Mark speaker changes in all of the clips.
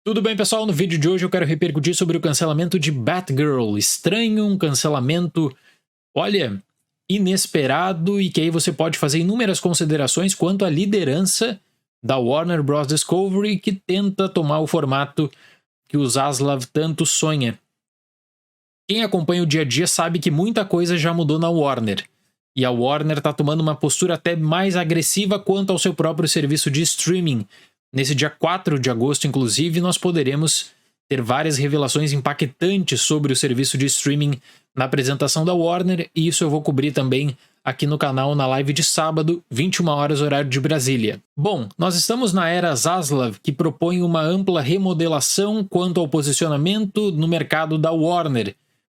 Speaker 1: Tudo bem, pessoal? No vídeo de hoje eu quero repercutir sobre o cancelamento de Batgirl. Estranho, um cancelamento, olha, inesperado, e que aí você pode fazer inúmeras considerações quanto à liderança da Warner Bros. Discovery, que tenta tomar o formato que o Zaslav tanto sonha. Quem acompanha o dia a dia sabe que muita coisa já mudou na Warner. E a Warner está tomando uma postura até mais agressiva quanto ao seu próprio serviço de streaming. Nesse dia 4 de agosto, inclusive, nós poderemos ter várias revelações impactantes sobre o serviço de streaming na apresentação da Warner, e isso eu vou cobrir também aqui no canal na live de sábado, 21 horas horário de Brasília. Bom, nós estamos na era Zaslav, que propõe uma ampla remodelação quanto ao posicionamento no mercado da Warner,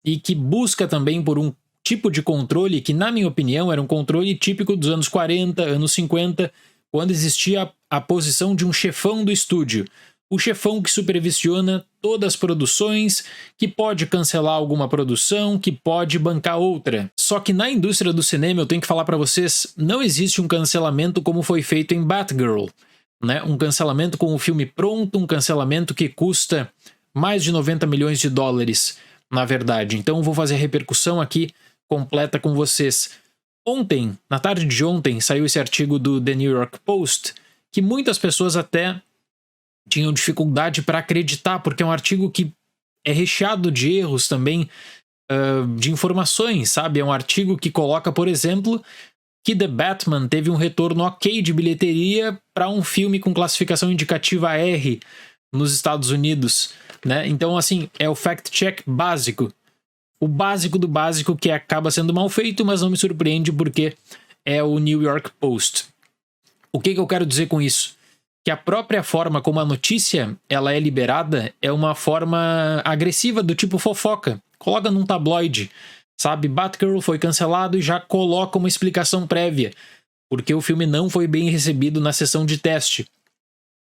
Speaker 1: e que busca também por um tipo de controle que, na minha opinião, era um controle típico dos anos 40, anos 50, quando existia a posição de um chefão do estúdio. O chefão que supervisiona todas as produções, que pode cancelar alguma produção, que pode bancar outra. Só que na indústria do cinema, eu tenho que falar para vocês, não existe um cancelamento como foi feito em Batgirl, né? Um cancelamento com o filme pronto, um cancelamento que custa mais de 90 milhões de dólares, na verdade. Então eu vou fazer a repercussão aqui completa com vocês. Ontem, na tarde de ontem, saiu esse artigo do The New York Post, que muitas pessoas até tinham dificuldade para acreditar, porque é um artigo que é recheado de erros também, de informações, sabe? É um artigo que coloca, por exemplo, que The Batman teve um retorno ok de bilheteria para um filme com classificação indicativa R nos Estados Unidos, né? Então, assim, é o fact-check básico. O básico do básico, que acaba sendo mal feito, mas não me surpreende porque é o New York Post. O que eu quero dizer com isso? Que a própria forma como a notícia ela é liberada é uma forma agressiva, do tipo fofoca. Coloca num tabloide, sabe? Batgirl foi cancelado e já coloca uma explicação prévia, porque o filme não foi bem recebido na sessão de teste.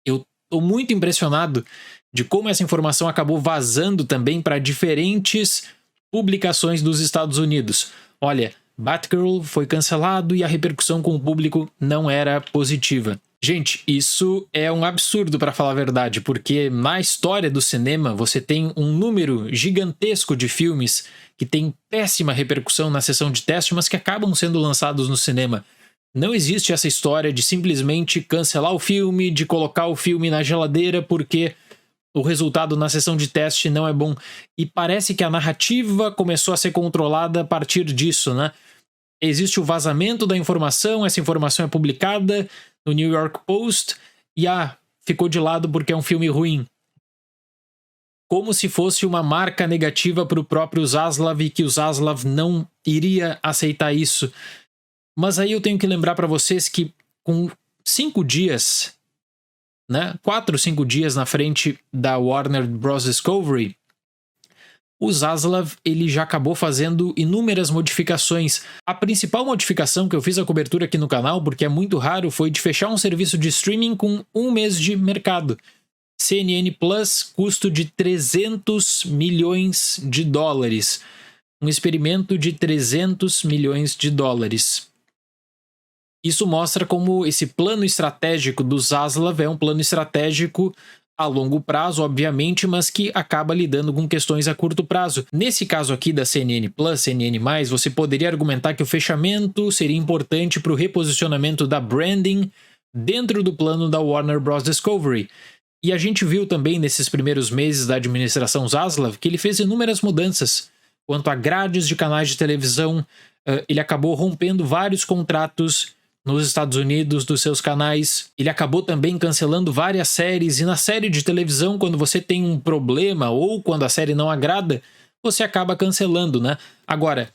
Speaker 1: Eu tô muito impressionado de como essa informação acabou vazando também para diferentes publicações dos Estados Unidos. Olha, Batgirl foi cancelado e a repercussão com o público não era positiva. Gente, isso é um absurdo, para falar a verdade, porque na história do cinema você tem um número gigantesco de filmes que tem péssima repercussão na sessão de teste, mas que acabam sendo lançados no cinema. Não existe essa história de simplesmente cancelar o filme, de colocar o filme na geladeira porque o resultado na sessão de teste não é bom. E parece que a narrativa começou a ser controlada a partir disso, né? Existe o vazamento da informação, essa informação é publicada no New York Post e ficou de lado porque é um filme ruim. Como se fosse uma marca negativa para o próprio Zaslav e que o Zaslav não iria aceitar isso. Mas aí eu tenho que lembrar para vocês que com 5 dias, né, 4, 5 dias na frente da Warner Bros. Discovery, o Zaslav ele já acabou fazendo inúmeras modificações. A principal modificação que eu fiz a cobertura aqui no canal, porque é muito raro, foi de fechar um serviço de streaming com 1 mês de mercado. CNN Plus, custo de 300 milhões de dólares. Um experimento de 300 milhões de dólares. Isso mostra como esse plano estratégico do Zaslav é um plano estratégico a longo prazo, obviamente, mas que acaba lidando com questões a curto prazo. Nesse caso aqui da CNN Plus, CNN+, você poderia argumentar que o fechamento seria importante para o reposicionamento da branding dentro do plano da Warner Bros. Discovery. E a gente viu também nesses primeiros meses da administração Zaslav que ele fez inúmeras mudanças. Quanto a grades de canais de televisão, ele acabou rompendo vários contratos nos Estados Unidos dos seus canais. Ele acabou também cancelando várias séries, e na série de televisão, quando você tem um problema ou quando a série não agrada, você acaba cancelando, né? Agora,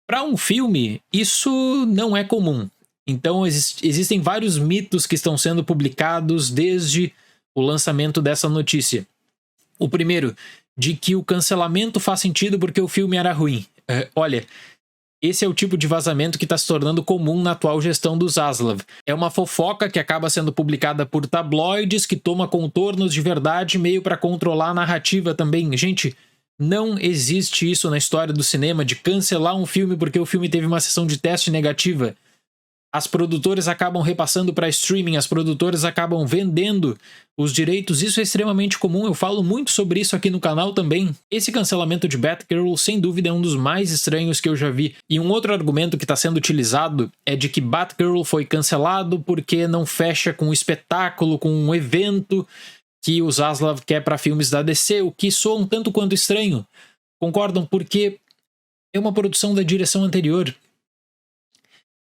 Speaker 1: para um filme, isso não é comum. Então existem vários mitos que estão sendo publicados desde o lançamento dessa notícia. O primeiro, de que o cancelamento faz sentido porque o filme era ruim. Olha, esse é o tipo de vazamento que está se tornando comum na atual gestão do Zaslav. É uma fofoca que acaba sendo publicada por tabloides, que toma contornos de verdade meio para controlar a narrativa também. Gente, não existe isso na história do cinema, de cancelar um filme porque o filme teve uma sessão de teste negativa. as produtoras acabam repassando para streaming, as produtoras acabam vendendo os direitos. Isso é extremamente comum, eu falo muito sobre isso aqui no canal também. Esse cancelamento de Batgirl, sem dúvida, é um dos mais estranhos que eu já vi. E um outro argumento que está sendo utilizado é de que Batgirl foi cancelado porque não fecha com um espetáculo, com um evento que o Zaslav quer para filmes da DC, o que soa um tanto quanto estranho. Concordam? Porque é uma produção da direção anterior.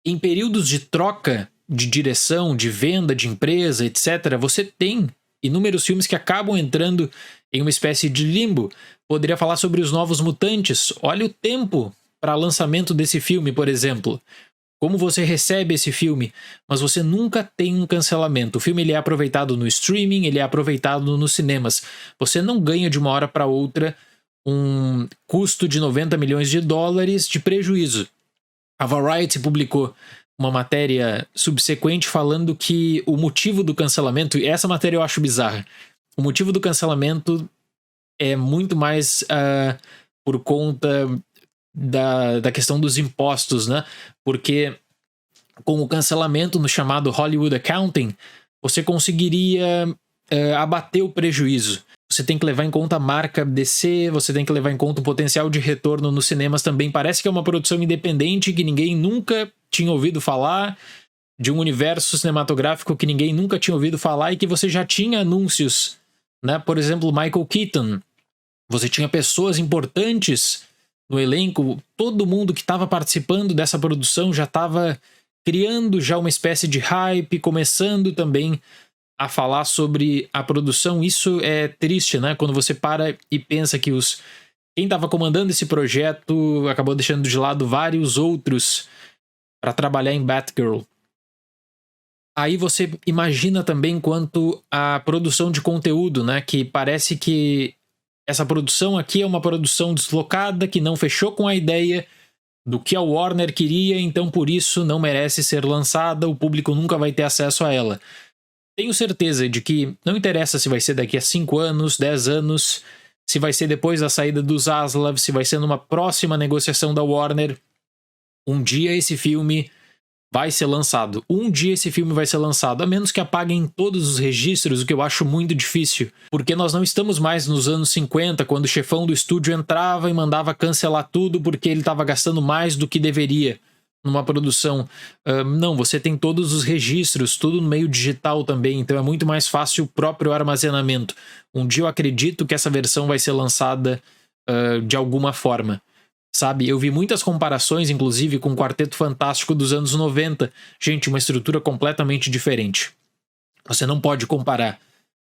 Speaker 1: Em períodos de troca de direção, de venda, de empresa, etc., você tem inúmeros filmes que acabam entrando em uma espécie de limbo. Poderia falar sobre Os Novos Mutantes. Olha o tempo para lançamento desse filme, por exemplo. Como você recebe esse filme, mas você nunca tem um cancelamento. O filme ele é aproveitado no streaming, ele é aproveitado nos cinemas. Você não ganha de uma hora para outra um custo de 90 milhões de dólares de prejuízo. A Variety publicou uma matéria subsequente falando que o motivo do cancelamento, e essa matéria eu acho bizarra, o motivo do cancelamento é muito mais por conta da questão dos impostos, né? Porque com o cancelamento no chamado Hollywood Accounting, você conseguiria abater o prejuízo. Você tem que levar em conta a marca DC, você tem que levar em conta o potencial de retorno nos cinemas também. Parece que é uma produção independente que ninguém nunca tinha ouvido falar, de um universo cinematográfico que ninguém nunca tinha ouvido falar e que você já tinha anúncios, né? Por exemplo, Michael Keaton. Você tinha pessoas importantes no elenco, todo mundo que estava participando dessa produção já estava criando já uma espécie de hype, começando também a falar sobre a produção. Isso é triste, né? Quando você para e pensa que quem estava comandando esse projeto acabou deixando de lado vários outros para trabalhar em Batgirl. Aí você imagina também quanto à produção de conteúdo, né? Que parece que essa produção aqui é uma produção deslocada, que não fechou com a ideia do que a Warner queria, então por isso não merece ser lançada, o público nunca vai ter acesso a ela. Tenho certeza de que não interessa se vai ser daqui a 5 anos, 10 anos, se vai ser depois da saída dos Zaslav, se vai ser numa próxima negociação da Warner. Um dia esse filme vai ser lançado. Um dia esse filme vai ser lançado, a menos que apaguem todos os registros, o que eu acho muito difícil. Porque nós não estamos mais nos anos 50, quando o chefão do estúdio entrava e mandava cancelar tudo porque ele estava gastando mais do que deveria numa produção. Não, você tem todos os registros, tudo no meio digital também, então é muito mais fácil o próprio armazenamento. Um dia eu acredito que essa versão vai ser lançada de alguma forma. Sabe, eu vi muitas comparações, inclusive, com o Quarteto Fantástico dos anos 90. Gente, uma estrutura completamente diferente. Você não pode comparar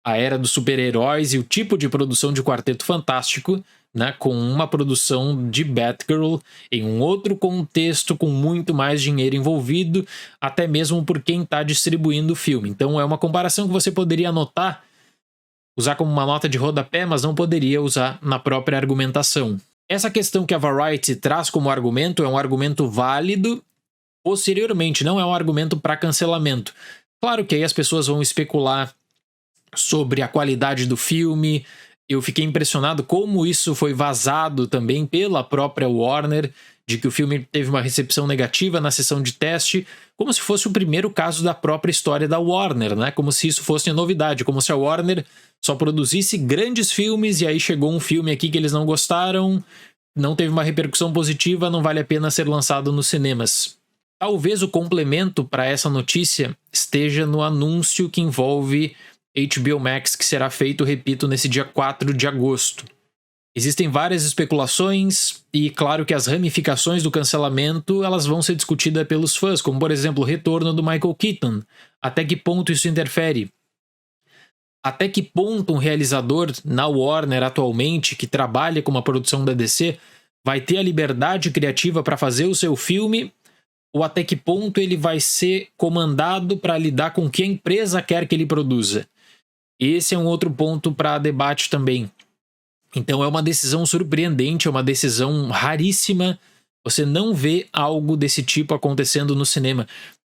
Speaker 1: a era dos super-heróis e o tipo de produção de Quarteto Fantástico, né, com uma produção de Batgirl em um outro contexto, com muito mais dinheiro envolvido, até mesmo por quem está distribuindo o filme. Então é uma comparação que você poderia anotar, usar como uma nota de rodapé, mas não poderia usar na própria argumentação. Essa questão que a Variety traz como argumento é um argumento válido posteriormente, não é um argumento para cancelamento. Claro que aí as pessoas vão especular sobre a qualidade do filme. Eu fiquei impressionado como isso foi vazado também pela própria Warner, de que o filme teve uma recepção negativa na sessão de teste, como se fosse o primeiro caso da própria história da Warner, né? Como se isso fosse novidade, como se a Warner só produzisse grandes filmes e aí chegou um filme aqui que eles não gostaram, não teve uma repercussão positiva, não vale a pena ser lançado nos cinemas. Talvez o complemento para essa notícia esteja no anúncio que envolve HBO Max, que será feito, repito, nesse dia 4 de agosto. Existem várias especulações e claro que as ramificações do cancelamento elas vão ser discutidas pelos fãs, como por exemplo o retorno do Michael Keaton. Até que ponto isso interfere? Até que ponto um realizador na Warner atualmente, que trabalha com uma produção da DC, vai ter a liberdade criativa para fazer o seu filme? Ou até que ponto ele vai ser comandado para lidar com o que a empresa quer que ele produza? Esse é um outro ponto para debate também. Então é uma decisão surpreendente, é uma decisão raríssima. Você não vê algo desse tipo acontecendo no cinema.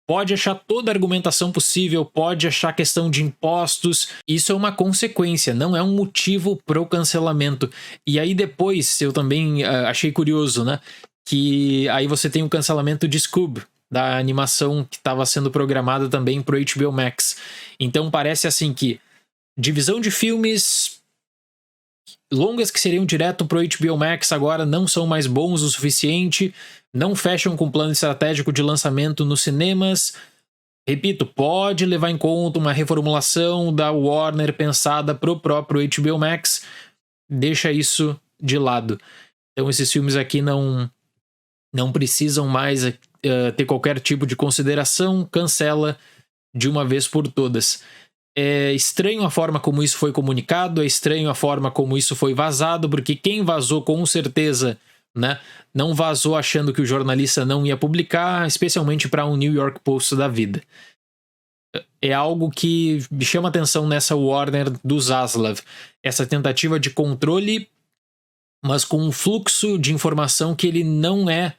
Speaker 1: Pode achar toda a argumentação possível, pode achar questão de impostos. Isso é uma consequência, não é um motivo para o cancelamento. E aí depois, eu também achei curioso, né? Que aí você tem o cancelamento de Scoob, da animação que estava sendo programada também para o HBO Max. Então parece assim que divisão de filmes longas que seriam direto para o HBO Max agora não são mais bons o suficiente, não fecham com plano estratégico de lançamento nos cinemas. Repito, pode levar em conta uma reformulação da Warner pensada para o próprio HBO Max, deixa isso de lado. Então esses filmes aqui não precisam mais ter qualquer tipo de consideração, cancela de uma vez por todas. É estranho a forma como isso foi comunicado, é estranho a forma como isso foi vazado, porque quem vazou com certeza, né, não vazou achando que o jornalista não ia publicar, especialmente para um New York Post da vida. É algo que me chama atenção nessa Warner do Zaslav, essa tentativa de controle, mas com um fluxo de informação que ele não é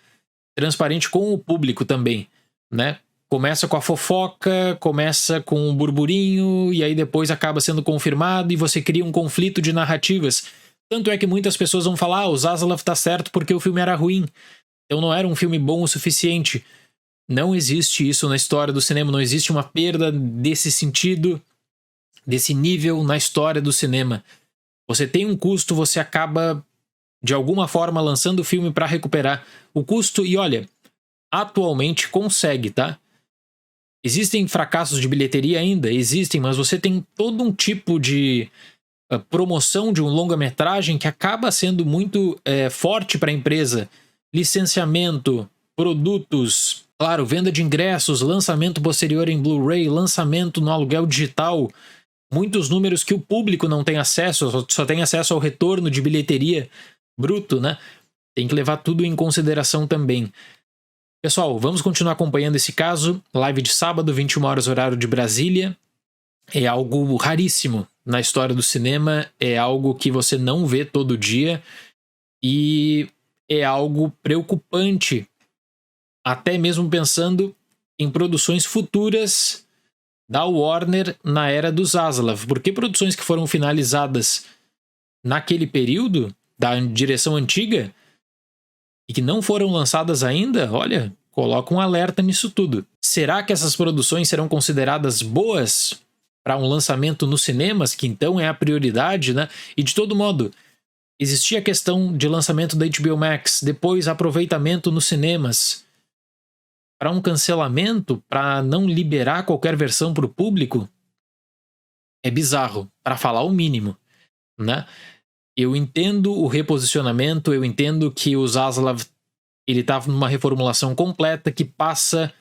Speaker 1: transparente com o público também, né? Começa com a fofoca, começa com um burburinho, e aí depois acaba sendo confirmado e você cria um conflito de narrativas. Tanto é que muitas pessoas vão falar, o Zaslav tá certo porque o filme era ruim. Então não era um filme bom o suficiente. Não existe isso na história do cinema, não existe uma perda desse sentido, desse nível na história do cinema. Você tem um custo, você acaba de alguma forma lançando o filme para recuperar o custo e olha, atualmente consegue, tá? Existem fracassos de bilheteria ainda? Existem, mas você tem todo um tipo de promoção de um longa-metragem que acaba sendo muito forte para a empresa. Licenciamento, produtos, claro, venda de ingressos, lançamento posterior em Blu-ray, lançamento no aluguel digital. Muitos números que o público não tem acesso, só tem acesso ao retorno de bilheteria bruto, né? Tem que levar tudo em consideração também. Pessoal, vamos continuar acompanhando esse caso. Live de sábado, 21 horas horário de Brasília. É algo raríssimo na história do cinema. É algo que você não vê todo dia. E é algo preocupante. Até mesmo pensando em produções futuras da Warner na era do Zaslav. Porque produções que foram finalizadas naquele período, da direção antiga, e que não foram lançadas ainda, olha, coloca um alerta nisso tudo. Será que essas produções serão consideradas boas para um lançamento nos cinemas, que então é a prioridade, né? E de todo modo, existia a questão de lançamento da HBO Max, depois aproveitamento nos cinemas. Para um cancelamento, para não liberar qualquer versão para o público, é bizarro, para falar o mínimo, né? Eu entendo o reposicionamento, eu entendo que o Zaslav ele estava numa reformulação completa que passa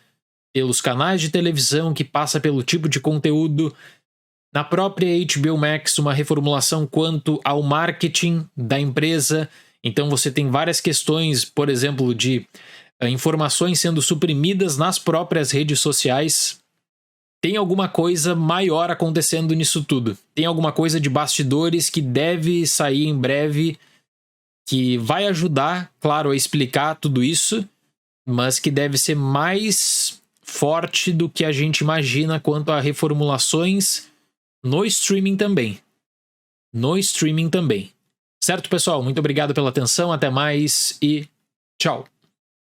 Speaker 1: pelos canais de televisão, que passa pelo tipo de conteúdo. Na própria HBO Max, uma reformulação quanto ao marketing da empresa. Então você tem várias questões, por exemplo, de informações sendo suprimidas nas próprias redes sociais. Tem alguma coisa maior acontecendo nisso tudo. Tem alguma coisa de bastidores que deve sair em breve, que vai ajudar, claro, a explicar tudo isso, mas que deve ser mais forte do que a gente imagina quanto a reformulações no streaming também. No streaming também. Certo, pessoal? Muito obrigado pela atenção, até mais e tchau!